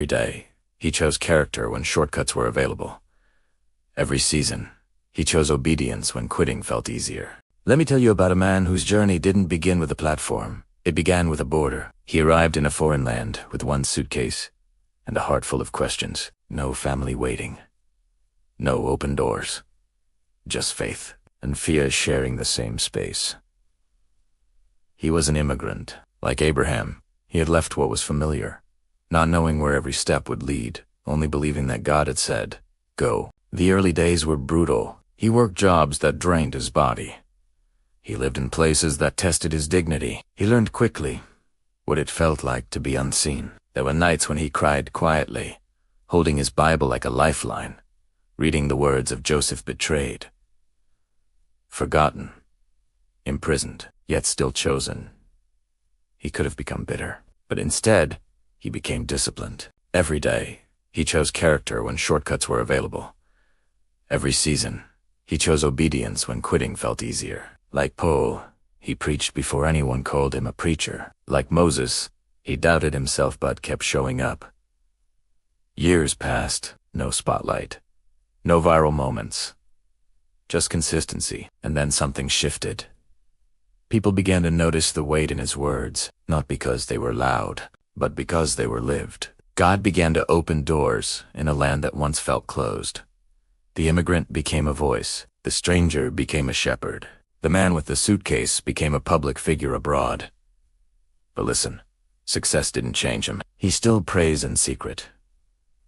Every day, he chose character when shortcuts were available. Every season, he chose obedience when quitting felt easier. Let me tell you about a man whose journey didn't begin with a platform. It began with a border. He arrived in a foreign land with one suitcase and a heart full of questions. No family waiting. No open doors. Just faith and fear sharing the same space. He was an immigrant. Like Abraham, he had left what was familiar, not knowing where every step would lead, only believing that God had said, "Go." The early days were brutal. He worked jobs that drained his body. He lived in places that tested his dignity. He learned quickly what it felt like to be unseen. There were nights when he cried quietly, holding his Bible like a lifeline, reading the words of Joseph betrayed, forgotten, imprisoned, yet still chosen. He could have become bitter, but instead, he became disciplined. Every day, he chose character when shortcuts were available. Every season, he chose obedience when quitting felt easier. Like Paul, he preached before anyone called him a preacher. Like Moses, he doubted himself but kept showing up. Years passed, no spotlight, no viral moments, just consistency, and then something shifted. People began to notice the weight in his words, not because they were loud, but because they were lived. God began to open doors in a land that once felt closed. The immigrant became a voice. The stranger became a shepherd. The man with the suitcase became a public figure abroad. But listen, success didn't change him. He still prays in secret,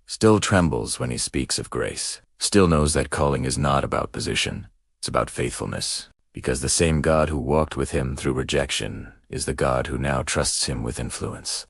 still trembles when he speaks of grace, still knows that calling is not about position, it's about faithfulness. Because the same God who walked with him through rejection is the God who now trusts him with influence.